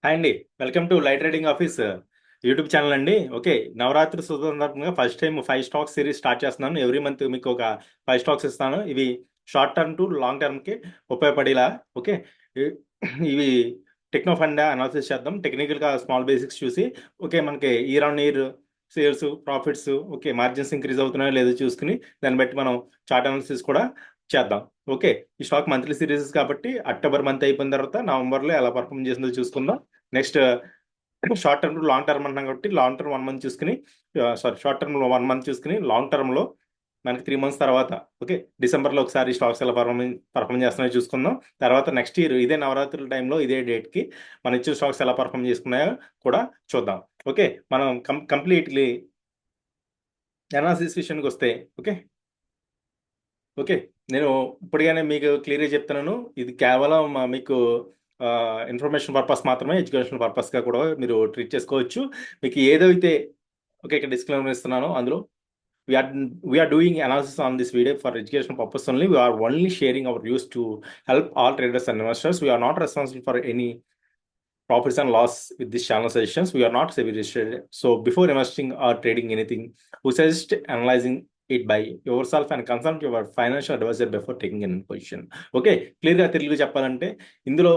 Hi అండి. Welcome to light riding office YouTube channel అండి. Okay, Navratri సందర్భంగా first time 5 stocks series start చేస్తున్నాను. Every month మీకు ఒక 5 స్టాక్స్ ఇస్తాను. ఇవి షార్ట్ టర్మ్ టు లాంగ్ టర్మ్కి ఉపయోగపడేలా. ఓకే, ఇ- ఇవి టెక్నో ఫండ్ అనాలిసిస్ చేద్దాం. టెక్నికల్గా స్మాల్ బేసిక్స్ చూసి ఓకే మనకి year on year sales profits okay margins increase అవుతున్నాయో లేదో చూసుకుని దాన్ని బట్టి మనం చార్ట్ అనాలిసిస్ కూడా చేద్దాం. ఓకే, ఈ స్టాక్ మంత్లీ సిరీస్ కాబట్టి అక్టోబర్ మంత్ అయిపోయిన తర్వాత నవంబర్లో ఎలా పర్ఫామ్ చేసిందో చూసుకుందాం. Next short term to long term అంటున్నాం కాబట్టి లాంగ్ టర్మ్ 1 మంత్ చూసుకుని షార్ట్ టర్మ్ 1 మంత్ చూసుకుని లాంగ్ టర్మ్ లో మనకి 3 మంత్స్ తర్వాత ఓకే డిసెంబర్లో ఒకసారి స్టాక్స్ ఎలా పర్ఫామ్ చేస్తున్నాయో చూసుకుందాం. తర్వాత నెక్స్ట్ ఇయర్ ఇదే నవరాత్రుల టైంలో ఇదే డేట్ కి మన ఇచ్చిన స్టాక్స్ ఎలా పర్ఫామ్ చేసుకున్నాయో కూడా చూద్దాం. ఓకే, మనం కంప్లీట్లీ అనాలిసిస్ విషయానికి వస్తే ఓకే ఓకే నేను ఇప్పటిగానే మీకు క్లియర్గా చెప్తున్నాను. ఇది కేవలం మీకు ఇన్ఫర్మేషన్ పర్పస్ మాత్రమే, ఎడ్యుకేషన్ పర్పస్గా కూడా మీరు ట్రీట్ చేసుకోవచ్చు. మీకు ఏదైతే ఓకే ఇక్కడ డిస్క్లైమర్ ఇస్తున్నానో అందులో we are we are doing analysis on this video for education purpose only. We are only sharing our views to help all traders and investors. We are not responsible for any profits and loss with this channel suggestions. We are not SEBI registered. So before investing or trading anything, we suggest analyzing it by yourself and consult your financial advisor before taking an position. Okay, క్లియర్గా తెలుగు చెప్పాలంటే ఇందులో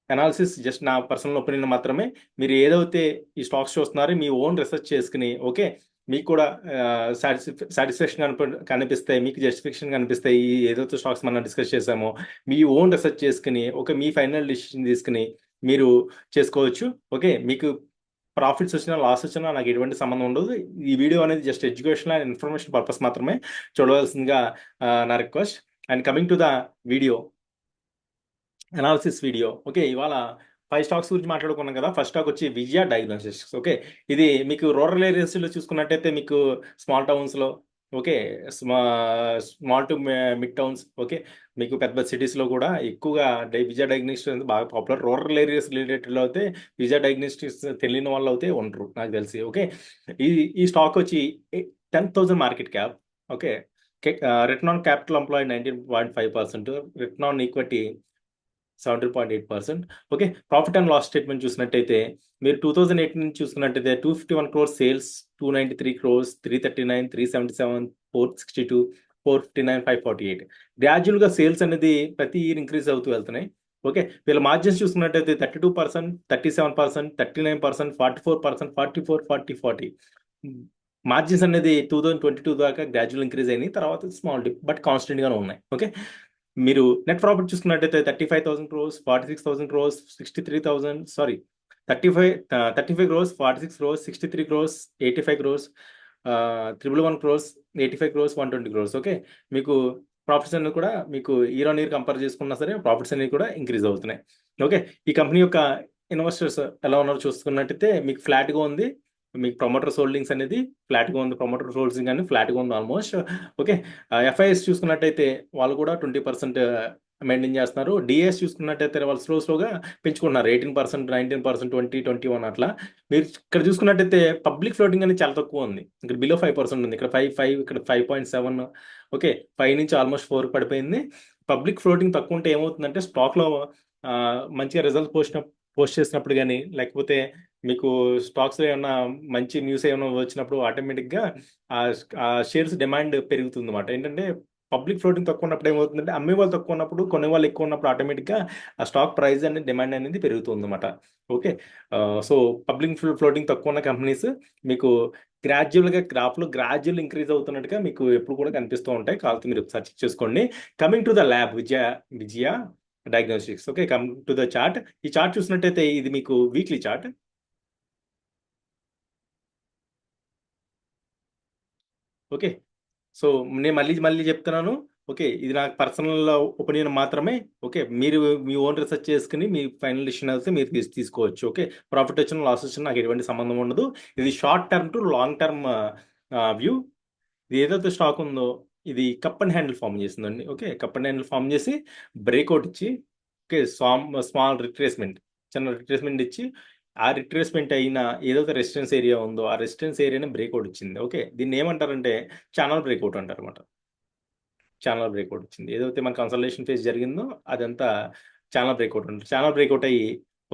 analysis just నా personal opinion మాత్రమే. మీరు ఏదైతే ఈ stocks చూస్తున్నారో మీ own research చేసుకుని ఓకే మీకు కూడా సాటిస్ఫాక్షన్ కనిపిస్తాయి, మీకు జస్టిఫికేషన్ కనిపిస్తాయి. ఈ ఏదైతే స్టాక్స్ మనం డిస్కస్ చేసామో మీ ఓన్ రీసెర్చ్ చేసుకుని ఓకే మీ ఫైనల్ డిసిషన్ తీసుకుని మీరు చేసుకోవచ్చు. ఓకే, మీకు ప్రాఫిట్స్ వచ్చినా లాస్ వచ్చినా నాకు ఎటువంటి సంబంధం ఉండదు. ఈ వీడియో అనేది just education and information purpose మాత్రమే చూడవలసిందిగా నా request. And coming to the video analysis video. Okay, ఇవాళ 5 స్టాక్స్ గురించి మాట్లాడుకున్నాం కదా. ఫస్ట్ స్టాక్ వచ్చి విజయ డయాగ్నోస్టిక్స్. ఓకే, ఇది మీకు రూరల్ ఏరియాస్లో చూసుకున్నట్టయితే మీకు స్మాల్ టౌన్స్లో okay small to mid towns okay మీకు పెద్ద సిటీస్లో కూడా ఎక్కువగా విజయ డయాగ్నోస్టిక్స్ అనేది బాగా పాపులర్. రూరల్ ఏరియాస్ రిలేటెడ్లో అయితే విజయ డయాగ్నోస్టిక్స్ తెలియని వాళ్ళు అయితే ఉండరు నాకు తెలిసి. ఓకే, ఈ ఈ స్టాక్ వచ్చి 10,000 market cap. Okay, return on capital employ 19.5%, return on equity 17.8%. Okay, profit and loss statement చూసినట్టయితే మీరు 2018 నుంచి చూసుకున్నట్టయితే 251 crores సేల్స్, 293 crores, 339, 377, 462, 459, 548. గ్రాడ్యువల్గా సేల్స్ అనేది ప్రతి ఇయర్ ఇంక్రీజ్ అవుతూ వెళ్తున్నాయి. ఓకే, వీళ్ళ మార్జిన్స్ చూసుకున్నట్టయితే 32%, 37%, 39%, 44%, 44, 40, 40. మార్జిన్స్ అనేది 2022 దాకా గ్రాడ్యువల్ ఇంక్రీజ్ అయినాయి. తర్వాత స్మాల్ డిప్ బట్ కాన్స్టెంట్ గానే ఉన్నాయి. ఓకే, మీరు నెట్ ప్రాఫిట్ చూసుకున్నట్టయితే 35,000 crores, 46,000 crores, 63,000 sorry 35 crores, 46 crores, 63 crores, 85 crores, 111 crores, 85 crores, 120 crores. Okay, మీకు ప్రాఫిట్స్ అనేవి కూడా మీకు ఇయర్ ఆన్ ఇయర్ కంపేర్ చేసుకున్నా సరే ప్రాఫిట్స్ అనేవి కూడా ఇంక్రీజ్ అవుతున్నాయి. ఓకే, ఈ కంపెనీ యొక్క ఇన్వెస్టర్స్ ఎలా ఉన్నారో చూసుకున్నట్టయితే మీకు ఫ్లాట్గా ఉంది. మీకు ప్రమోటర్స్ హోల్డింగ్స్ అనేది ఫ్లాట్గా ఉంది. ప్రమోటర్స్ హోల్డింగ్స్ కానీ ఫ్లాట్గా ఉంది ఆల్మోస్ట్. ఓకే, ఎఫ్ఐఎస్ చూసుకున్నట్టయితే వాళ్ళు కూడా 20% మెయింటైన్ చేస్తున్నారు. డిఎస్ చూసుకున్నట్టయితే వాళ్ళు స్లోగా పెంచుకుంటున్నారు. 18%, 19%, 20, 21 అట్లా. మీరు ఇక్కడ చూసుకున్నట్టయితే పబ్లిక్ ఫ్లోటింగ్ అనేది చాలా తక్కువ ఉంది. ఇక్కడ బిలో 5% ఉంది. ఇక్కడ 5, ఇక్కడ 5.7. ఓకే, 5 నుంచి ఆల్మోస్ట్ 4 పడిపోయింది. పబ్లిక్ ఫ్లోటింగ్ తక్కువ ఉంటే ఏమవుతుందంటే స్టాక్లో మంచిగా రిజల్ట్ పోస్ట్ చేసినప్పుడు కానీ లేకపోతే మీకు స్టాక్స్ ఏమన్నా మంచి న్యూస్ ఏమైనా వచ్చినప్పుడు ఆటోమేటిక్గా ఆ షేర్స్ డిమాండ్ పెరుగుతుంది అన్నమాట. ఏంటంటే పబ్లిక్ ఫ్లోటింగ్ తక్కువ ఉన్నప్పుడు ఏమవుతుందంటే అమ్మే వాళ్ళు తక్కువ ఉన్నప్పుడు కొనే వాళ్ళు ఎక్కువ ఉన్నప్పుడు ఆటోమేటిక్గా ఆ స్టాక్ ప్రైస్ అనేది డిమాండ్ అనేది పెరుగుతుంది అనమాట. ఓకే, సో పబ్లిక్ ఫ్లోటింగ్ తక్కువ ఉన్న కంపెనీస్ మీకు గ్రాడ్యువల్గా గ్రాఫ్లో గ్రాడ్యువల్ ఇంక్రీజ్ అవుతున్నట్టుగా మీకు ఎప్పుడు కూడా కనిపిస్తూ ఉంటాయి. కాకపోతే మీరు ఒకసారి చెక్ చేసుకోండి. Coming to the lab Vijaya diagnostics. Okay, come to the chart. ఈ చార్ట్ చూసినట్టయితే ఇది మీకు వీక్లీ చార్ట్. ఓకే, సో నేను మళ్ళీ మళ్ళీ చెప్తున్నాను. ఓకే, ఇది నాకు పర్సనల్ ఒపీనియన్ మాత్రమే. ఓకే, మీరు మీ ఓన్ రీసెర్చ్ చేసుకుని మీ ఫైనల్ డిసిషన్ అయితే మీరు తీసుకోవచ్చు. ఓకే, ప్రాఫిట్ వచ్చిన లాస్ వచ్చిన నాకు ఎటువంటి సంబంధం ఉండదు. ఇది short term to long term view. ఇది ఏదైతే స్టాక్ ఉందో ఇది కప్ అండ్ హ్యాండిల్ ఫామ్ చేసిందండి. Okay, cup and handle form చేసి బ్రేక్అవుట్ ఇచ్చి ఓకే స్మాల్ రిట్రేస్మెంట్, చిన్న రిట్రేస్మెంట్ ఇచ్చి ఆ రిట్రేస్మెంట్ అయిన ఏదైతే రెసిస్టెన్స్ ఏరియా ఉందో ఆ రెసిస్టెన్స్ ఏరియాని బ్రేక్అవుట్ ఇచ్చింది. ఓకే, దీన్ని ఏమంటారంటే ఛానల్ బ్రేక్అవుట్ అంటారు అనమాట. ఛానల్ బ్రేక్అవుట్ వచ్చింది. ఏదైతే మన కన్సల్టేషన్ ఫేజ్ జరిగిందో అదంతా ఛానల్ బ్రేక్అవుట్ అంటారు. ఛానల్ బ్రేక్అవుట్ అయ్యి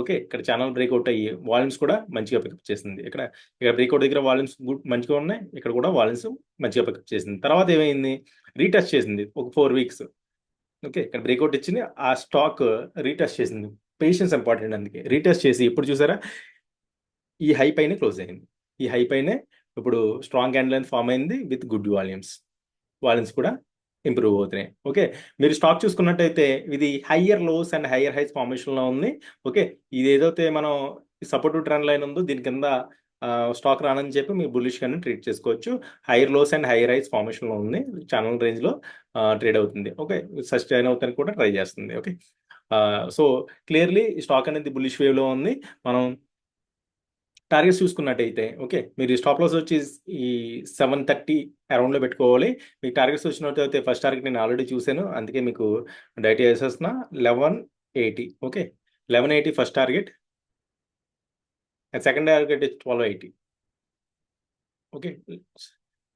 ఓకే, ఇక్కడ ఛానల్ బ్రేక్అవుట్ అయ్యి వాల్యూమ్స్ కూడా మంచిగా పికప్ చేసింది. ఇక్కడ బ్రేక్అవుట్ దగ్గర వాల్యూమ్స్ మంచిగా ఉన్నాయి, ఇక్కడ కూడా వాల్యూమ్స్ మంచిగా పికప్ చేసింది. తర్వాత ఏమైంది, రీటెస్ట్ చేసింది ఒక 4 వీక్స్. ఓకే, ఇక్కడ బ్రేక్అవుట్ ఇచ్చింది, ఆ స్టాక్ రీటెస్ట్ చేసింది. పేషెన్స్ ఇంపార్టెంట్, అందుకే రీటెస్ట్ చేసి ఇప్పుడు చూసారా ఈ హై పైనే క్లోజ్ అయింది. ఈ హై పైనే ఇప్పుడు స్ట్రాంగ్ క్యాండిల్ లైన్ ఫామ్ అయింది విత్ గుడ్ వాల్యూమ్స్. వాల్యూమ్స్ కూడా ఇంప్రూవ్ అవుతున్నాయి. ఓకే, మీరు స్టాక్ చూసుకున్నట్టయితే ఇది higher lows and higher highs ఫార్మేషన్లో ఉంది. ఓకే, ఇది ఏదైతే మనం సపోర్టివ్ ట్రెండ్ లైన్ ఉందో దీని కింద స్టాక్ రానని చెప్పి మీరు బుల్లిష్ గానే ట్రీట్ చేసుకోవచ్చు. Higher lows and higher highs ఫార్మేషన్లో ఉంది, ఛానల్ రేంజ్లో ట్రేడ్ అవుతుంది. ఓకే, సస్టైన్ అవుతానికి కూడా ట్రై చేస్తుంది. ఓకే, సో క్లియర్లీ స్టాక్ అనేది బుల్లిష్ వేవ్లో ఉంది. మనం టార్గెట్స్ చూసుకున్నట్టయితే ఓకే, మీరు స్టాప్ లాస్ వచ్చి ఈ 730 అరౌండ్లో పెట్టుకోవాలి. మీకు టార్గెట్స్ వచ్చినట్టయితే ఫస్ట్ టార్గెట్ నేను ఆల్రెడీ చూశాను, అందుకే మీకు డైట్ వేసేస్తున్నా 1180. Okay, 1180 first target, second target 1280. Okay,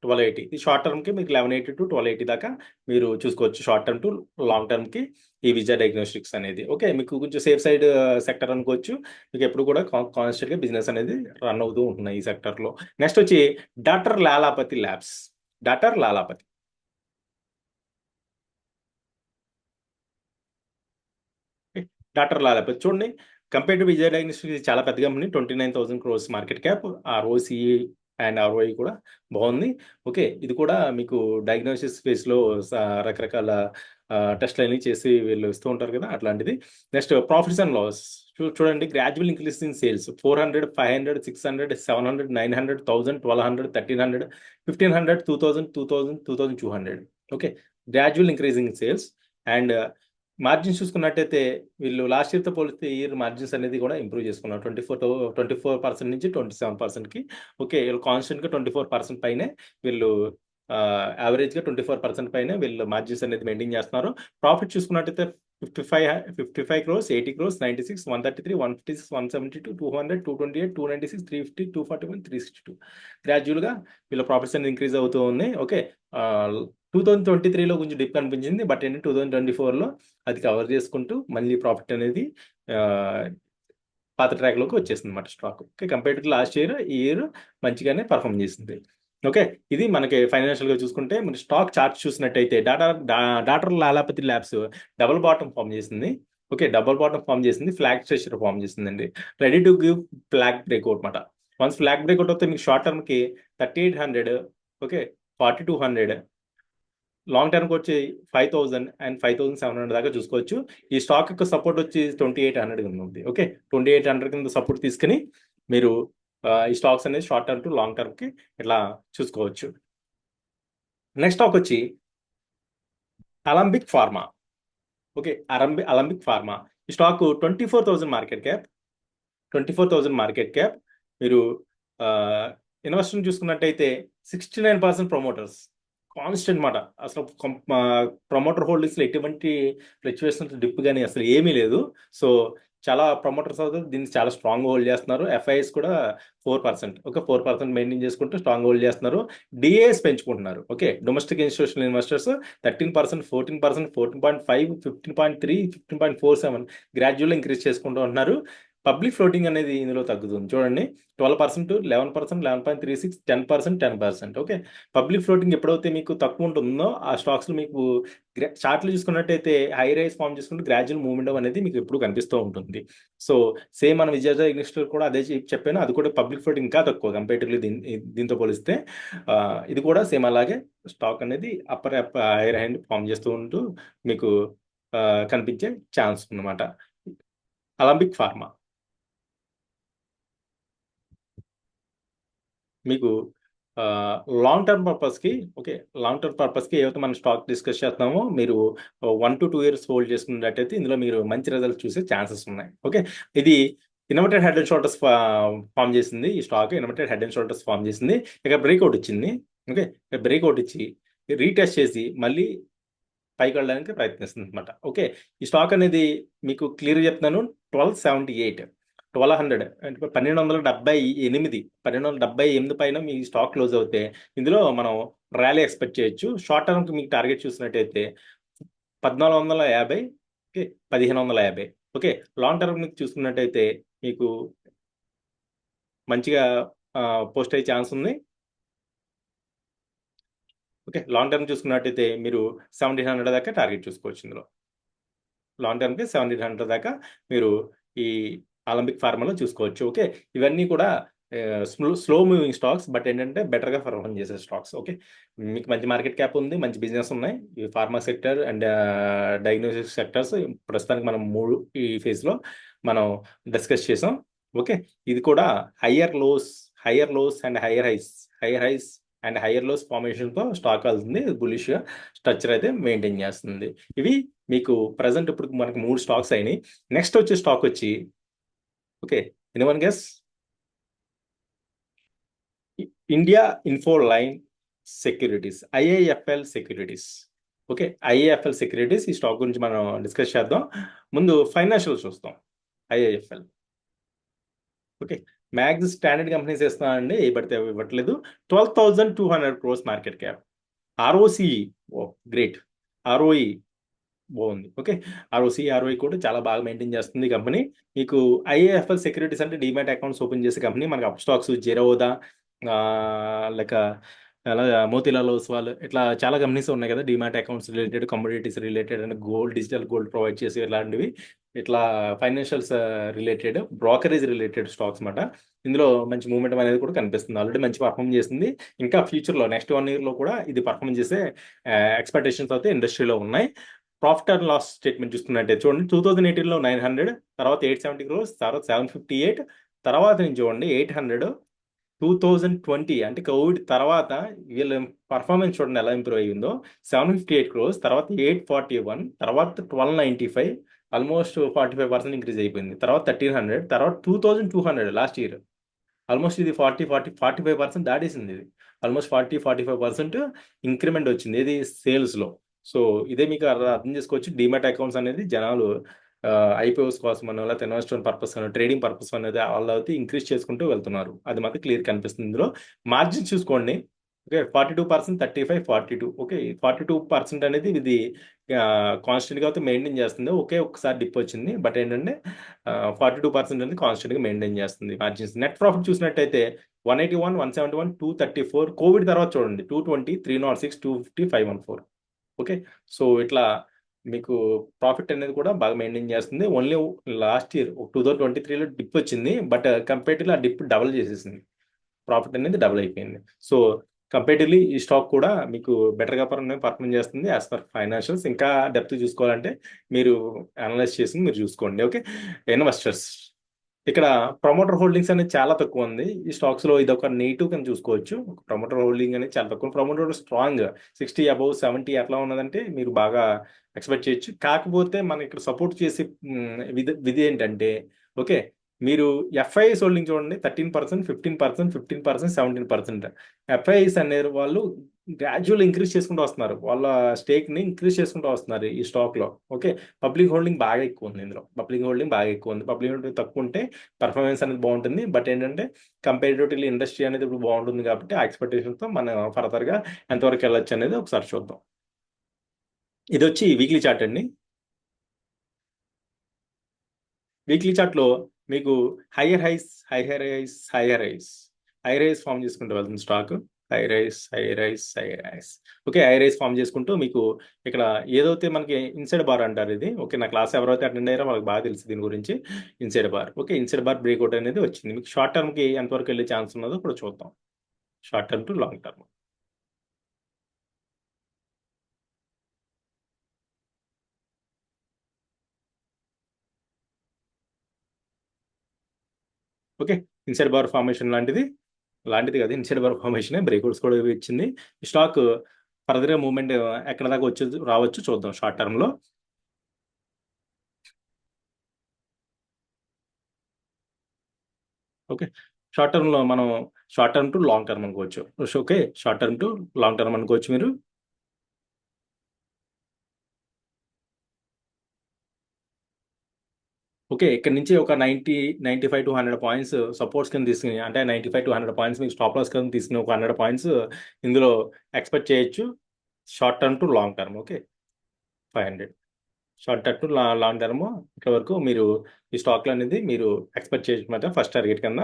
1280 ఈ షార్ట్ టర్మ్కి మీకు 1180 టు 1280 దాకా మీరు చూసుకోవచ్చు, షార్ట్ టర్మ్ టు లాంగ్ టర్మ్కి ఈ విజయ డయాగ్నోస్టిక్స్ అనేది. ఓకే, మీకు కొంచెం సేఫ్ సైడ్ సెక్టర్ అనుకోవచ్చు. మీకు ఎప్పుడు కూడా కాన్స్టెంట్గా బిజినెస్ అనేది రన్ అవుతూ ఉంటున్నాయి ఈ సెక్టర్లో. నెక్స్ట్ వచ్చి doctor Lalpath labs. Doctor లాలాపతి doctor లాలాపతి చూడండి, కంపేర్ టు విజయ డయాగ్నోస్టిక్స్ ఇది చాలా పెద్ద company, 29,000 crores market cap, ROCE and ROI కూడా బాగుంది. ఓకే, ఇది కూడా మీకు డయాగ్నోసిస్ స్పేస్లో రకరకాల టెస్ట్లు అన్ని చేసి వీళ్ళు ఇస్తూ ఉంటారు కదా, అట్లాంటిది. నెక్స్ట్ ప్రాఫిట్స్ అండ్ లాస్ చూడండి, gradual increase in sales 400, 500, 600, 700, 900, 1000, 1200, 1300, 1500, 2000, 2000, 2200. Okay, gradual increasing sales. And margins చూసుకున్నట్టయితే వీళ్ళు లాస్ట్ ఇయర్తో పోలిస్తే ఇయర్ మార్జిన్స్ అనేది కూడా ఇంప్రూవ్ చేసుకున్నారు, 24% నుంచి 27%కి. ఓకే, వీళ్ళు కాన్స్టెంట్గా 24% పైనే వీళ్ళు యావరేజ్గా 24% పైనే వీళ్ళు మార్జిన్స్ అనేది మెయింటైన్ చేస్తున్నారు. ప్రాఫిట్ చూసుకున్నట్టయితే 55 crores, 80 crores, 96, 133, 156, 172, 200, 228, 296, 350, 241, 362. గ్రాడ్యువల్గా వీళ్ళ ప్రాఫిట్స్ అనేది ఇంక్రీజ్ అవుతూ ఉన్నాయి. ఓకే, 2023లో కొంచెం డిప్ కనిపించింది, బట్ ఏంటి 2024లో అది కవర్ చేసుకుంటూ మళ్ళీ ప్రాఫిట్ అనేది పాత ట్రాక్లోకి వచ్చేసింది అనమాట stock. Okay, compare to last year ఈ ఇయర్ మంచిగానే పర్ఫామ్ చేసింది. ఓకే, ఇది మనకి ఫైనాన్షియల్గా చూసుకుంటే మన స్టాక్ చార్ట్ చూసినట్టయితే doctor Lalpath labs double bottom form చేసింది. ఓకే, డబుల్ బాటమ్ ఫామ్ చేసింది, ఫ్లాగ్ స్ట్రక్చర్ ఫామ్ చేసిందండి. Ready to give flag breakout అనమాట. వన్స్ ఫ్లాగ్ బ్రేక్అవుట్ అయితే మీకు షార్ట్ టర్మ్కి 3800, ఓకే 4200, లాంగ్ టర్మ్కి వచ్చి 5000 అండ్ 5700 దాకా చూసుకోవచ్చు. ఈ స్టాక్ యొక్క సపోర్ట్ వచ్చి 2800 కింద ఉంది. ఓకే, 2800 కింద సపోర్ట్ తీసుకుని మీరు ఈ స్టాక్స్ అనేది షార్ట్ టర్మ్ టు లాంగ్ టర్మ్కి ఇట్లా చూసుకోవచ్చు. నెక్స్ట్ స్టాక్ వచ్చి Alembic Pharma. Okay, Alembic Pharma ఈ stock 24,000 market cap. 24,000 market cap. మీరు ఇన్వెస్టర్ చూసుకున్నట్టయితే 69% ప్రమోటర్స్, కాన్స్టెంట్ మాట. అసలు ప్రమోటర్ హోల్డింగ్స్లో ఎటువంటి ఫ్లక్చువేషన్స్ డిప్ కానీ అసలు ఏమీ లేదు. సో చాలా ప్రమోటర్స్ అవుతుంది దీన్ని చాలా స్ట్రాంగ్ హోల్డ్ చేస్తున్నారు. FIS కూడా 4%. ఓకే, 4% మెయింటైన్ చేసుకుంటూ స్ట్రాంగ్ హోల్డ్ చేస్తున్నారు. DAS పెంచుకుంటున్నారు. Okay, domestic institutional investors 13%, 14%, 14.5, 15.3, 15.47 gradual increase చేసుకుంటూ ఉంటున్నారు. పబ్లిక్ ఫ్లోటింగ్ అనేది ఇందులో తగ్గుతుంది చూడండి, 12%, 11%, 11.36, 10%, 10%. ఓకే, పబ్లిక్ ఫ్లోటింగ్ ఎప్పుడైతే మీకు తక్కువ ఉంటుందో ఆ స్టాక్స్లో మీకు చార్ట్లు చూసుకున్నట్టయితే హై రైస్ ఫామ్ చేసుకుంటే గ్రాడ్యువల్ మూవ్మెంట్ అనేది మీకు ఎప్పుడు కనిపిస్తూ ఉంటుంది. సో సేమ్ మన విజయ ఇన్వెస్టర్ కూడా అదే చెప్పాను, అది కూడా పబ్లిక్ ఫ్లోటింగ్ ఇంకా తక్కువ కంపేటివ్లీ దీంతో పోలిస్తే. ఇది కూడా సేమ్ అలాగే స్టాక్ అనేది అప్పర్ హైర్ హ్యాండ్ ఫామ్ చేస్తూ ఉంటూ మీకు కనిపించే ఛాన్స్ ఉందన్నమాట. అలంబిక్ ఫార్మా మీకు లాంగ్ టర్మ్ పర్పస్కి, ఓకే లాంగ్ టర్మ్ పర్పస్కి ఏవైతే మనం స్టాక్ డిస్కస్ చేస్తున్నామో మీరు 1 to 2 years హోల్డ్ చేసుకున్నట్టయితే ఇందులో మీరు మంచి రిజల్ట్ చూసే ఛాన్సెస్ ఉన్నాయి. ఓకే, ఇది inverted head and shoulders form చేసింది. ఈ stock inverted head and shoulders form చేసింది, ఇక్కడ బ్రేక్అవుట్ ఇచ్చింది. ఓకే, బ్రేక్అవుట్ ఇచ్చి రీటెస్ట్ చేసి మళ్ళీ పైకి వెళ్ళడానికి ప్రయత్నిస్తుంది అనమాట. ఓకే, ఈ స్టాక్ అనేది మీకు క్లియర్ చెప్తున్నాను, 1278, 1200 అంటే 1278, 1278 పైన మీ స్టాక్ క్లోజ్ అవుతే ఇందులో మనం ర్యాలీ ఎక్స్పెక్ట్ చేయొచ్చు. షార్ట్ టర్మ్కి మీకు టార్గెట్ చూసినట్టయితే 1450, ఓకే 1550. ఓకే, లాంగ్ టర్మ్ మీకు చూసుకున్నట్టయితే మీకు మంచిగా పోస్ట్ అయ్యే ఛాన్స్ ఉంది. ఓకే, లాంగ్ టర్మ్ చూసుకున్నట్టయితే మీరు 1700 దాకా టార్గెట్ చూసుకోవచ్చు ఇందులో. లాంగ్ టర్మ్కి 1700 దాకా మీరు ఈ అలంబిక్ ఫార్మాలో చూసుకోవచ్చు. ఓకే, ఇవన్నీ కూడా స్లో మూవింగ్ స్టాక్స్, బట్ ఏంటంటే బెటర్గా పర్ఫార్మ్ చేసే స్టాక్స్. ఓకే, మీకు మంచి మార్కెట్ క్యాప్ ఉంది, మంచి బిజినెస్ ఉన్నాయి. ఈ pharma sector and diagnostic sectors ప్రస్తుతానికి మనం మూడు ఈ ఫేజ్లో మనం డిస్కస్ చేసాం. ఓకే, ఇది కూడా higher lows and higher highs and higher lows ఫార్మేషన్తో స్టాక్ వెళ్తుంది. బులిష్ స్ట్రక్చర్ అయితే మెయింటైన్ చేస్తుంది. ఇవి మీకు ప్రజెంట్ ఇప్పుడు మనకి 3 స్టాక్స్ అయినాయి. నెక్స్ట్ వచ్చే స్టాక్ వచ్చి okay, anyone guess? India Infoline securities, IIFL securities. Okay, IIFL securities ఈ స్టాక్ గురించి మనం డిస్కస్ చేద్దాం. ముందు ఫైనాన్షియల్ చూస్తాం. IIFL okay, max standard companies ఇస్తున్నానండి, ఏ పడితే అవి ఇవ్వట్లేదు. 12,200 crores market cap. ROC oh great, ROE బాగుంది. ఓకే, ఆర్ఓఐ కూడా చాలా బాగా మెయింటైన్ చేస్తుంది కంపెనీ. మీకు ఐఏఎఫ్ఎల్ సెక్యూరిటీస్ అంటే డిమాట్ అకౌంట్స్ ఓపెన్ చేసే కంపెనీ. మనకి అప్ స్టాక్స్, జెరోదా, లైక్ అలా మోతీలాల్ ఓస్వాల్, ఇట్లా చాలా కంపెనీస్ ఉన్నాయి కదా demat accounts related, commodities related and digital gold provide చేసి ఇలాంటివి, ఇట్లా financials related, brokerage related stocks మాట. ఇందులో మంచి మూవ్మెంట్ అనేది కూడా కనిపిస్తుంది. ఆల్రెడీ మంచి పర్ఫార్మ్ చేసింది. ఇంకా ఫ్యూచర్లో నెక్స్ట్ 1 yearలో కూడా ఇది పర్ఫార్మ్ చేసే ఎక్స్పెక్టేషన్స్ అయితే ఇండస్ట్రీలో ఉన్నాయి. ప్రాఫిట్ అండ్ లాస్ స్టేట్మెంట్ చూసుకున్నట్టే చూడండి, 2018లో 900, తర్వాత 870 crores, తర్వాత 758, తర్వాత నుంచి చూడండి 800, 2020 అంటే కోవిడ్ తర్వాత వీళ్ళ పర్ఫార్మెన్స్ చూడండి ఎలా ఇంప్రూవ్ అయ్యిందో. 758 crores, తర్వాత 841, తర్వాత 1295, ఆల్మోస్ట్ 45% ఇంక్రీజ్ అయిపోయింది. తర్వాత 1300, తర్వాత 2200 లాస్ట్ ఇయర్. ఆల్మోస్ట్ ఇది 45% దాటేసింది. ఇది ఆల్మోస్ట్ 45% ఇంక్రిమెంట్ వచ్చింది ఇది సేల్స్లో. సో ఇదే మీకు అర్థం చేసుకోవచ్చు. డిమాట్ అకౌంట్స్ అనేది జనాలు ఐపీఓస్ కోసం అని, లేకపోతే ఇన్వెస్ట్మెంట్ పర్పస్ అని, ట్రేడింగ్ పర్పస్ అనేది వాళ్ళు అయితే ఇంక్రీజ్ చేసుకుంటూ వెళ్తున్నారు. అది మాత్రం క్లియర్ కనిపిస్తుంది ఇందులో. మార్జిన్ చూసుకోండి. ఓకే, 42%, 35, 42. ఓకే, 42% అనేది ఇది కాన్స్టెంట్గా అయితే మెయింటైన్ చేస్తుంది. ఓకే, ఒకసారి డిప్ వచ్చింది, బట్ ఏంటంటే 42% అనేది కాన్స్టెంట్గా మెయింటైన్ చేస్తుంది మార్జిన్స్. నెట్ ప్రాఫిట్ చూసినట్టయితే 181, 171, 234. కోవిడ్ తర్వాత చూడండి 220, 306, 250, 514. ఓకే, సో ఇట్లా మీకు ప్రాఫిట్ అనేది కూడా బాగా మెయింటైన్ చేస్తుంది. ఓన్లీ లాస్ట్ ఇయర్ 2023లో డిప్ వచ్చింది, బట్ కంపేటివ్లీ ఆ డిప్ డబుల్ చేసేసింది. ప్రాఫిట్ అనేది డబుల్ అయిపోయింది. సో కంపేటివ్లీ ఈ స్టాక్ కూడా మీకు బెటర్గా పర్ఫార్మ్ చేస్తుంది యాజ్ పర్ ఫైనాన్షియల్స్. ఇంకా డెప్త్ చూసుకోవాలంటే మీరు అనలైజ్ చేసి మీరు చూసుకోండి. ఓకే, ఇన్వెస్టర్స్ ఇక్కడ ప్రమోటర్ హోల్డింగ్స్ అనేది చాలా తక్కువ ఉంది ఈ స్టాక్స్ లో. ఇది ఒక నెగిటివ్ కింద చూసుకోవచ్చు. ప్రమోటర్ హోల్డింగ్ అనేది చాలా తక్కువ. ప్రమోటర్ స్ట్రాంగ్ 60 అబౌవ్ 70 అట్లా ఉన్నదంటే మీరు బాగా ఎక్స్పెక్ట్ చేయొచ్చు. కాకపోతే మనం ఇక్కడ సపోర్ట్ చేసే విధి ఏంటంటే ఓకే, మీరు ఎఫ్ఐఎస్ హోల్డింగ్ చూడండి, 13%, 15%, 15%, 17%. ఎఫ్ఐఎస్ అనే వాళ్ళు గ్రాడ్యువల్ ఇంక్రీజ్ చేసుకుంటూ వస్తున్నారు. వాళ్ళ స్టేక్ ని ఇంక్రీజ్ చేసుకుంటూ వస్తున్నారు ఈ స్టాక్ లో. ఓకే, పబ్లిక్ హోల్డింగ్ బాగా ఎక్కువ ఉంది ఇందులో. పబ్లిక్ హోల్డింగ్ బాగా ఎక్కువ ఉంది. పబ్లిక్ హోల్డింగ్ తక్కువ ఉంటే పర్ఫార్మెన్స్ అనేది బాగుంటుంది. బట్ ఏంటంటే కంపారిటివ్లీ ఇండస్ట్రీ అనేది ఇప్పుడు బాగుంటుంది కాబట్టి ఆ ఎక్స్పెక్టేషన్తో మనం ఫర్దర్గా ఎంతవరకు వెళ్ళొచ్చు అనేది ఒకసారి చూద్దాం. ఇది వచ్చి వీక్లీ చార్ట్ అండి. వీక్లీ చార్ట్లో మీకు హైయర్ హైస్ ఫామ్ చేసుకుంటూ వెళ్తుంది stock. High rise. Okay, high rise form చేసుకుంటూ మీకు ఇక్కడ ఏదైతే మనకి ఇన్సైడ్ బార్ అంటారు ఇది. ఓకే, నా క్లాస్ ఎవరైతే అటెండ్ అయ్యారో వాళ్ళకి బాగా తెలుసు దీని గురించి. Inside bar, okay, inside bar breakout అనేది వచ్చింది. మీకు షార్ట్ టర్మ్కి ఎంతవరకు వెళ్ళే ఛాన్స్ ఉన్నదో ఇప్పుడు చూద్దాం. Short term to long term. Okay, inside bar formation లాంటిది కాదు, ఇన్సైడ్ బార్ ఫార్మేషన్ బ్రేక్అవుట్స్ కూడా ఇచ్చింది. స్టాక్ ఫర్దర్గా మూవ్మెంట్ ఎక్కడ దాకా రావచ్చు చూద్దాం షార్ట్ టర్మ్లో. Okay, short term to long term అనుకోవచ్చు. Okay, short term to long term అనుకోవచ్చు మీరు. ఓకే, ఇక్కడ నుంచి ఒక 95 to 100 పాయింట్స్ సపోర్ట్స్ కింద తీసుకుని, అంటే 95 to 100 పాయింట్స్ మీకు స్టాప్ లాస్ కింద తీసుకుని ఒక 100 పాయింట్స్ ఇందులో ఎక్స్పెక్ట్ చేయొచ్చు short term to long term. Okay, 500. Short term to long term ఇక్కడ వరకు మీరు ఈ స్టాక్లు అనేది మీరు ఎక్స్పెక్ట్ చేయడం ఫస్ట్ టార్గెట్ కింద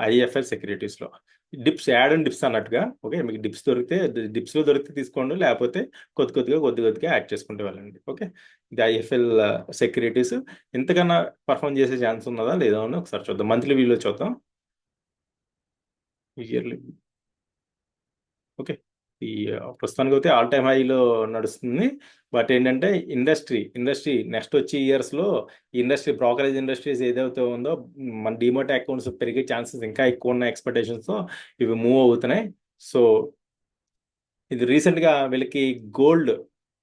ఐఎఫ్ఎల్ సెక్యూరిటీస్లో డిప్స్ యాడ్ అండ్ డిప్స్ అన్నట్టుగా. ఓకే, మీకు డిప్స్ దొరికితే డిప్స్లో దొరికితే తీసుకోండి, లేకపోతే కొద్ది కొద్దిగా యాడ్ చేసుకుంటూ వెళ్ళండి. ఓకే, ఇది ఐఎఫ్ఎల్ సెక్యూరిటీస్ ఇంతకన్నా పర్ఫామ్ చేసే ఛాన్స్ ఉన్నదా లేదా అని ఒకసారి చూద్దాం. మంత్లీ వ్యూలో చూద్దాం, ఇయర్లీ. ఓకే, ఈ ప్రస్తుతానికి అయితే ఆల్ టైమ్ హైలో నడుస్తుంది. బట్ ఏంటంటే ఇండస్ట్రీ నెక్స్ట్ వచ్చే ఇయర్స్లో ఇండస్ట్రీ బ్రోకరేజ్ ఇండస్ట్రీస్ ఏదైతే ఉందో మన డిమోట్ అకౌంట్స్ పెరిగే ఛాన్సెస్ ఇంకా ఎక్కువ ఉన్న ఎక్స్పెక్టేషన్స్తో ఇవి మూవ్ అవుతున్నాయి. సో ఇది రీసెంట్గా వీళ్ళకి gold,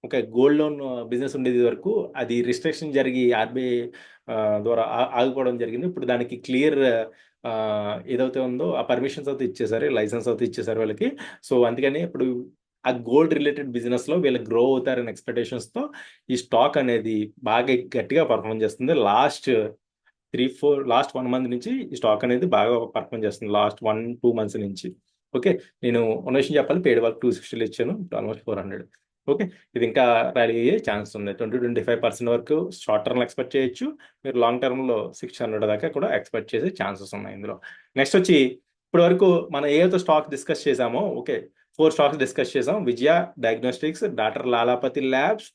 okay, gold loan business ఉండేది వరకు అది రిస్ట్రిక్షన్ జరిగి ఆర్బీఐ ద్వారా ఆగిపోవడం జరిగింది. ఇప్పుడు దానికి క్లియర్ ఏదైతే ఉందో ఆ పర్మిషన్స్ అయితే ఇచ్చేసారు, లైసెన్స్ అయితే ఇచ్చేసారు వీళ్ళకి. సో అందుకని ఇప్పుడు ఆ గోల్డ్ రిలేటెడ్ బిజినెస్లో వీళ్ళు గ్రో అవుతారనే ఎక్స్పెక్టేషన్స్తో ఈ స్టాక్ అనేది బాగా గట్టిగా పర్ఫామ్ చేస్తుంది. లాస్ట్ 1 మంత్ నుంచి ఈ స్టాక్ అనేది బాగా పర్ఫామ్ చేస్తుంది, లాస్ట్ 1-2 మంత్స్ నుంచి. ఓకే, నేను ఉన్న విషయం చెప్పాలి, పేడ్ వాళ్ళకి 260 ఇచ్చాను, ఆల్మోస్ట్ 400. ఓకే, ఇది ఇంకా ర్యాలీ అయ్యే ఛాన్స్ ఉంది. 20-25% వరకు షార్ట్ టర్మ్లో ఎక్స్పెక్ట్ చేయొచ్చు. మీరు లాంగ్ టర్మ్లో 600 దాకా కూడా ఎక్స్పెక్ట్ చేసే ఛాన్సెస్ ఉన్నాయి ఇందులో. నెక్స్ట్ వచ్చి ఇప్పటి వరకు మనం ఏదైతే స్టాక్ డిస్కస్ చేసామో, ఓకే, 4 స్టాక్స్ డిస్కస్ చేసాం. Vijaya diagnostics, doctor Lalpath labs,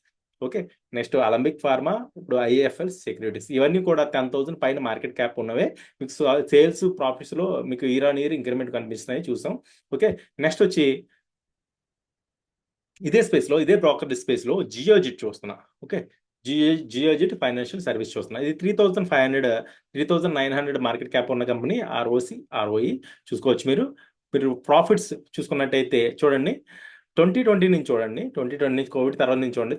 okay, next Alembic Pharma, ఇప్పుడు ఐఏఎఫ్ఎల్ సెక్యూరిటీస్. ఇవన్నీ కూడా 10,000 పైన మార్కెట్ క్యాప్ ఉన్నవే. మీకు సేల్స్ ప్రాఫిట్స్లో మీకు ఇయర్ ఆన్ ఇయర్ ఇంక్రిమెంట్ కనిపిస్తున్నాయి, చూసాం. ఓకే, నెక్స్ట్ వచ్చి ఇదే బ్రోకర్ స్పేస్లో జియోజిట్ చూస్తున్నా. ఓకే, జియోజిట్ ఫైనాన్షియల్ సర్వీస్ చూస్తున్నా. ఇది 3,900 మార్కెట్ క్యాప్ ఉన్న కంపెనీ. ROE చూసుకోవచ్చు. మీరు ప్రాఫిట్స్ చూసుకున్నట్టయితే చూడండి, 2020 నుంచి చూడండి, 2020 నుంచి కోవిడ్ తర్వాత నుంచి చూడండి,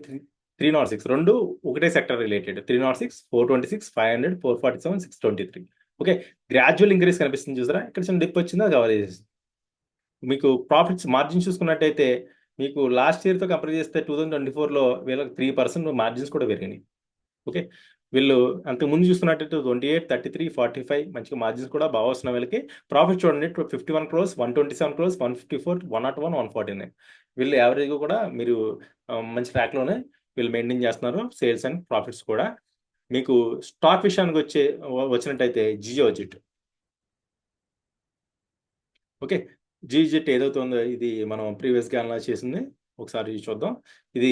306 రెండు ఒకటే sector related. 306, 426, 500, 447, 623. Okay, gradual increase కనిపిస్తుంది చూసారా. ఇక్కడ చిన్న డిప్ వచ్చింది, అది కవర్ చేసేసి. మీకు ప్రాఫిట్స్ మార్జిన్ చూసుకున్నట్టయితే మీకు లాస్ట్ ఇయర్తో కంపేర్ చేస్తే 2024లో వీళ్ళకి 3% మార్జిన్స్ కూడా పెరిగినాయి. ఓకే, వీళ్ళు అంతకు ముందు చూసుకున్నట్టయితే 28, 33, 45 మంచిగా మార్జిన్స్ కూడా బాగా వస్తున్నాయి వీళ్ళకి. ప్రాఫిట్ చూడండి, 51 crores, 127 crores, 154, 101, 149. వీళ్ళు యావరేజ్ కూడా మీరు మంచి ట్రాక్లోనే వీళ్ళు మెయింటైన్ చేస్తున్నారు సేల్స్ అండ్ ప్రాఫిట్స్ కూడా. మీకు స్టాక్ విషయానికి వచ్చినట్టయితే జియోజిట్. ఓకే, జియోజిట్ ఏదైతే ఉందో ఇది మనం ప్రీవియస్గా అనలైజ్ చేసింది, ఒకసారి చూద్దాం. ఇది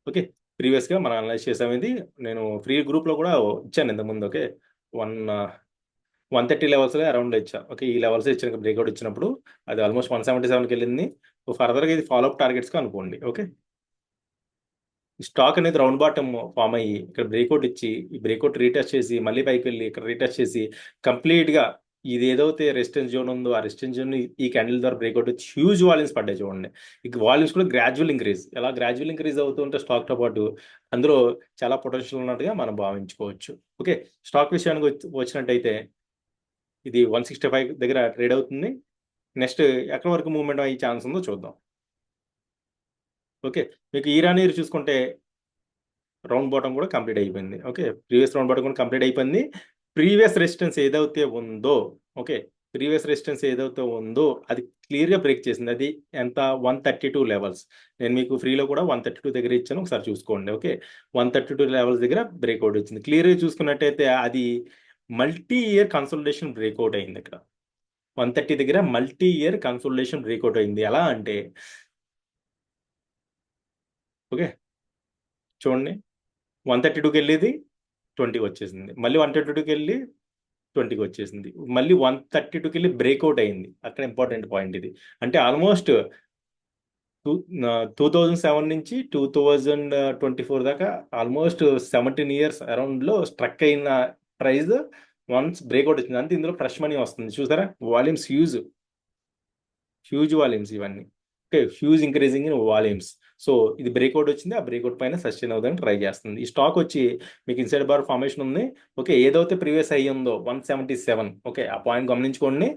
ఓకే, ప్రీవియస్గా మనం అనలైజ్ చేసాం. ఇది నేను ఫ్రీ గ్రూప్లో కూడా ఇచ్చాను ఇంతకుముందు. ఓకే, 130 లెవెల్స్లో అరౌండ్ ఇచ్చా. ఓకే, ఈ లెవెల్స్ ఇచ్చిన బ్రేక్అవుట్ ఇచ్చినప్పుడు అది ఆల్మోస్ట్ 177కి వెళ్ళింది. ఫర్దర్గా ఇది ఫాలోఅప్ టార్గెట్స్గా అనుకోండి. ఓకే, ఈ స్టాక్ అనేది రౌండ్ బాటమ్ ఫామ్ అయ్యి ఇక్కడ బ్రేక్అవుట్ ఇచ్చి ఈ బ్రేక్అవుట్ రీటెస్ట్ చేసి మళ్ళీ పైకి వెళ్ళి ఇక్కడ రీటెస్ట్ చేసి కంప్లీట్గా ఇది ఏదైతే రెసిస్టెన్స్ జోన్ ఉందో ఆ రెసిస్టెన్స్ జోన్ ఈ క్యాండిల్ ద్వారా బ్రేక్అవుట్ వచ్చి హ్యూజ్ వాల్యూమ్స్ పడ్డాయి చూడండి. ఈ వాల్యూమ్స్ కూడా గ్రాడ్యువల్ ఇంక్రీజ్, ఎలా గ్రాడ్యువల్ ఇంక్రీజ్ అవుతూ ఉంటే స్టాక్తో పాటు అందులో చాలా పొటెన్షియల్ ఉన్నట్టుగా మనం భావించుకోవచ్చు. ఓకే, స్టాక్ విషయానికి వచ్చినట్టయితే ఇది 165 దగ్గర ట్రేడ్ అవుతుంది. నెక్స్ట్ ఎక్కడి వరకు మూవ్మెంట్ అయ్యే ఛాన్స్ ఉందో చూద్దాం. ఓకే, మీకు ఇయర్ చూసుకుంటే రౌండ్ బాటమ్ కూడా కంప్లీట్ అయిపోయింది. ఓకే, ప్రీవియస్ రౌండ్ బాటమ్ కూడా కంప్లీట్ అయిపోయింది. ప్రీవియస్ రెసిస్టెన్స్ ఏదైతే ఉందో, ఓకే, ప్రీవియస్ రెసిస్టెన్స్ ఏదైతే ఉందో అది క్లియర్గా బ్రేక్ చేసింది. అది ఎంత? 132 లెవెల్స్. నేను మీకు ఫ్రీలో కూడా 132 దగ్గర ఇచ్చాను, ఒకసారి చూసుకోండి. ఓకే, 132 లెవెల్స్ దగ్గర బ్రేక్అవుట్ వచ్చింది. క్లియర్గా చూసుకున్నట్టయితే అది మల్టీ ఇయర్ కన్సల్టేషన్ బ్రేక్అవుట్ అయింది. ఇక్కడ 130 దగ్గర మల్టీ ఇయర్ కన్సల్టేషన్ బ్రేక్అవుట్ అయింది. ఎలా అంటే ఓకే చూడండి, 132కి వెళ్ళేది 20 వచ్చేసింది, మళ్ళీ 132కి వెళ్ళి 20కి వచ్చేసింది, మళ్ళీ 132కి వెళ్ళి బ్రేక్అవుట్ అయింది. అక్కడ ఇంపార్టెంట్ పాయింట్ ఇది. అంటే ఆల్మోస్ట్ 2007 నుంచి 2024 దాకా ఆల్మోస్ట్ 17 ఇయర్స్ అరౌండ్లో స్ట్రక్ అయిన ప్రైస్ వన్స్ బ్రేక్అవుట్ వచ్చింది. అంటే ఇందులో ఫ్రెష్ మనీ వస్తుంది చూసారా. వాల్యూమ్స్ హ్యూజ్ వాల్యూమ్స్ ఇవన్నీ. Okay, huge increasing in volumes. So ఇది బ్రేక్అవుట్ వచ్చింది, ఆ బ్రేక్అవుట్ పైన సస్టైన్ అవుదని ట్రై చేస్తుంది. ఈ స్టాక్ వచ్చి మీకు ఇన్సైడ్ బార్ ఫార్మేషన్ ఉంది. ఓకే, ఏదైతే ప్రీవియస్ హై ఉందో 177, ఓకే, ఆ పాయింట్ గమనించుకోండి.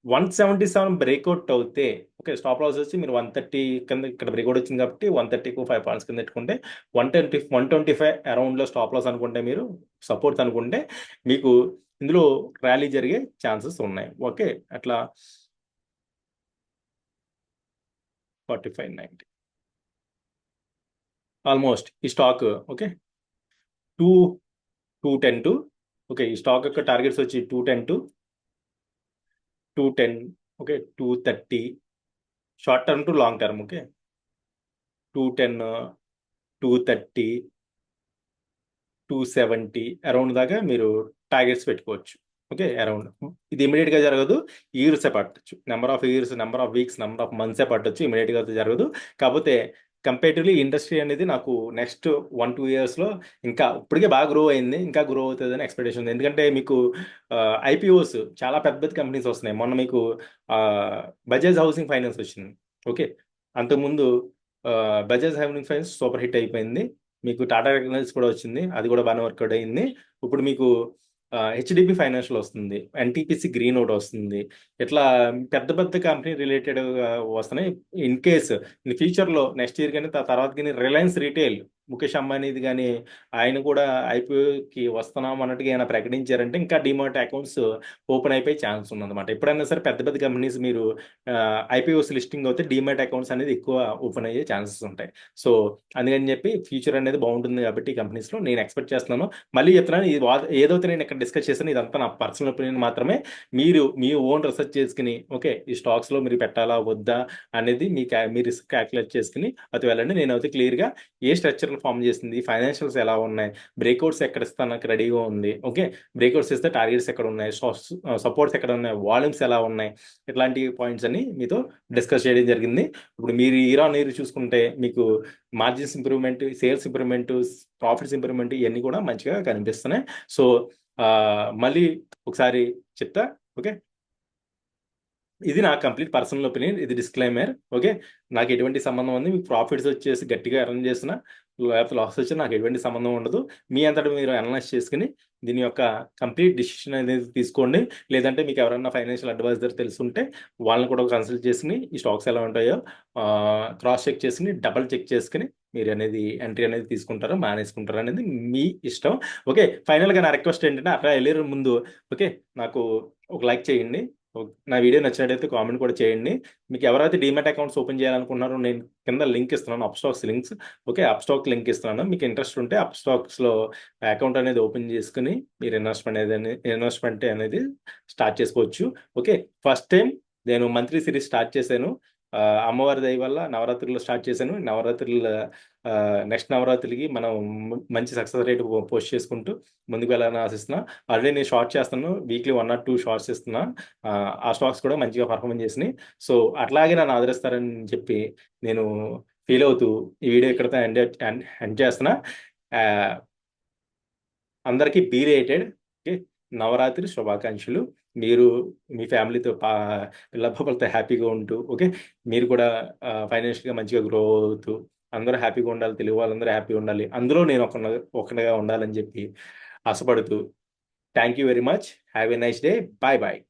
177 బ్రేక్అవుట్ అవుతే ఓకే, స్టాప్ లాస్ వచ్చి మీరు 130 కింద ఇక్కడ బ్రేక్అవుట్ వచ్చింది కాబట్టి 130కు 5 పాయింట్స్ కింద పెట్టుకుంటే 125 అరౌండ్లో స్టాప్ లాస్ అనుకుంటే, మీరు సపోర్ట్స్ అనుకుంటే మీకు ఇందులో ర్యాలీ జరిగే ఛాన్సెస్ ఉన్నాయి. ఓకే, అట్లా 45.90 ఆల్మోస్ట్ ఈ stock. Okay, two 210 to, okay, ఈ స్టాక్ యొక్క టార్గెట్స్ వచ్చి 210 to 210, okay, 230 short term to long term. Okay, 210, 230, 270 around దాకా మీరు టార్గెట్స్ పెట్టుకోవచ్చు. ఓకే, అరౌండ్ ఇది ఇమీడియట్గా జరగదు, ఇయర్సే పట్టచ్చు, number of years, number of weeks, number of మంత్సే పట్టచ్చు, ఇమీడియట్గా అయితే జరగదు. కాకపోతే కంపేటివ్లీ ఇండస్ట్రీ అనేది నాకు నెక్స్ట్ 1-2 ఇయర్స్లో ఇంకా ఇప్పటికే బాగా గ్రో అయింది, ఇంకా గ్రో అవుతుంది అని ఎక్స్పెక్టేషన్ ఉంది. ఎందుకంటే మీకు ఐపీఓస్ చాలా పెద్ద పెద్ద కంపెనీస్ వస్తున్నాయి. మొన్న మీకు బజాజ్ హౌసింగ్ ఫైనాన్స్ వచ్చింది. ఓకే, అంతకుముందు Bajaj housing finance super hit అయిపోయింది. మీకు టాటా రికగ్నైజ్ కూడా వచ్చింది, అది కూడా బాగానే వర్కౌట్ అయింది. ఇప్పుడు మీకు హెచ్డిబి ఫైనాన్షియల్ వస్తుంది, ఎన్టీపీసీ గ్రీన్ ఒకటి వస్తుంది. ఇట్లా పెద్ద పెద్ద కంపెనీ రిలేటెడ్ వస్తున్నాయి. ఇన్ కేస్ ఇన్ ఫ్యూచర్లో నెక్స్ట్ ఇయర్ కానీ తర్వాత కానీ రిలయన్స్ రీటైల్, ముఖేష్ అంబానీది కానీ ఆయన కూడా ఐపీఓకి వస్తున్నాం అన్నట్టుగా ఏమైనా ప్రకటించారంటే ఇంకా డిమాట్ అకౌంట్స్ ఓపెన్ అయిపోయి ఛాన్స్ ఉందన్నమాట. ఎప్పుడైనా సరే పెద్ద పెద్ద కంపెనీస్ మీరు ఐపీఓస్ లిస్టింగ్ అవుతే డిమాట్ అకౌంట్స్ అనేది ఎక్కువ ఓపెన్ అయ్యే ఛాన్సెస్ ఉంటాయి. సో అందుకని చెప్పి ఫ్యూచర్ అనేది బాగుంటుంది కాబట్టి ఈ కంపెనీస్లో నేను ఎక్స్పెక్ట్ చేస్తున్నాను. మళ్ళీ చెప్తున్నాను, ఇది ఏదైతే నేను ఇక్కడ డిస్కస్ చేశాను ఇదంతా నా పర్సనల్ ఒపీనియన్ మాత్రమే. మీరు మీ ఓన్ రీసెర్చ్ చేసుకుని, ఓకే, ఈ స్టాక్స్లో మీరు పెట్టాలా వద్దా అనేది మీ రిస్క్ క్యాల్కులేట్ చేసుకుని అది వెళ్ళండి. నేను అయితే క్లియర్గా ఏ స్ట్రక్చర్ని ఫామ్ చేసింది, ఫైనాన్షియల్స్ ఎలా ఉన్నాయి, బ్రేక్అవుట్స్ ఎక్కడ ఇస్తానికి రెడీగా ఉంది, ఓకే, బ్రేక్అవుట్స్ ఇస్తే టార్గెట్స్ ఎక్కడ ఉన్నాయి, సపోర్ట్స్ ఎక్కడ ఉన్నాయి, వాల్యూమ్స్ ఎలా ఉన్నాయి, ఇట్లాంటి పాయింట్స్ అన్ని మీతో డిస్కస్ చేయడం జరిగింది. ఇప్పుడు మీరు ఇయర్ ఆన్ ఇయర్ చూసుకుంటే మీకు margins improvement, sales improvement, profits improvement ఇవన్నీ కూడా మంచిగా కనిపిస్తున్నాయి. సో మళ్ళీ ఒకసారి చెప్తా. ఓకే, ఇది నా కంప్లీట్ పర్సనల్ ఒపీనియన్, ఇది డిస్క్లైమర్. ఓకే, నాకు ఎటువంటి సంబంధం ఉంది, మీకు ప్రాఫిట్స్ వచ్చేసి గట్టిగా ఎర్న్ చేసిన లేకపోతే లాస్ వచ్చినా నాకు ఎటువంటి సంబంధం ఉండదు. మీ అంతటా మీరు అనలైజ్ చేసుకుని దీని యొక్క కంప్లీట్ డిసిషన్ అనేది తీసుకోండి. లేదంటే మీకు ఎవరైనా ఫైనాన్షియల్ అడ్వైజర్ తెలుసుంటే వాళ్ళని కూడా కన్సల్ట్ చేసుకుని ఈ స్టాక్స్ ఎలా ఉంటాయో క్రాస్ చెక్ చేసుకుని డబల్ చెక్ చేసుకుని మీరు అనేది ఎంట్రీ అనేది తీసుకుంటారో మానేసుకుంటారో అనేది మీ ఇష్టం. ఓకే, ఫైనల్గా నా రిక్వెస్ట్ ఏంటంటే అట్లా వెళ్ళే ముందు ఓకే నాకు ఒక లైక్ చేయండి. నా వీడియో నచ్చినట్టయితే కామెంట్ కూడా చేయండి. మీకు ఎవరైతే డీమ్యాట్ అకౌంట్స్ ఓపెన్ చేయాలనుకున్నారో నేను కింద లింక్ ఇస్తున్నాను, Upstox links. Okay, Upstox link ఇస్తున్నాను. మీకు ఇంట్రెస్ట్ ఉంటే అప్స్టాక్స్లో అకౌంట్ అనేది ఓపెన్ చేసుకుని మీరు ఇన్వెస్ట్మెంట్ అనేది స్టార్ట్ చేసుకోవచ్చు. ఓకే, ఫస్ట్ టైం నేను మంత్లీ సిరీస్ స్టార్ట్ చేశాను. అమ్మవారి దయ వల్ల నవరాత్రుల్లో స్టార్ట్ చేశాను. నెక్స్ట్ నవరాత్రికి మనం మంచి సక్సెస్ రేట్ పోస్ట్ చేసుకుంటూ ముందుకు వెళ్ళాలని ఆశిస్తున్నా. ఆల్రెడీ నేను షార్ట్ చేస్తాను, వీక్లీ 1 or 2 షార్ట్స్ ఇస్తున్నా. ఆ స్టాక్స్ కూడా మంచిగా పర్ఫార్మెన్స్ చేసినాయి. సో అట్లాగే నన్ను ఆదరిస్తారని చెప్పి నేను ఫీల్ అవుతూ ఈ వీడియో ఇక్కడితో ఎండ్ చేస్తున్నా. అందరికీ బీ రేటెడ్. ఓకే, నవరాత్రి శుభాకాంక్షలు. మీరు మీ ఫ్యామిలీతో పిల్లలతో హ్యాపీగా ఉంటూ, ఓకే, మీరు కూడా ఫైనాన్షియల్గా మంచిగా గ్రో అవుతూ అందరూ హ్యాపీగా ఉండాలి, తెలుగు వాళ్ళందరూ హ్యాపీగా ఉండాలి, అందులో నేను ఒకటిగా ఉండాలని చెప్పి ఆశపడుతూ thank you very much. Have a nice day. Bye bye.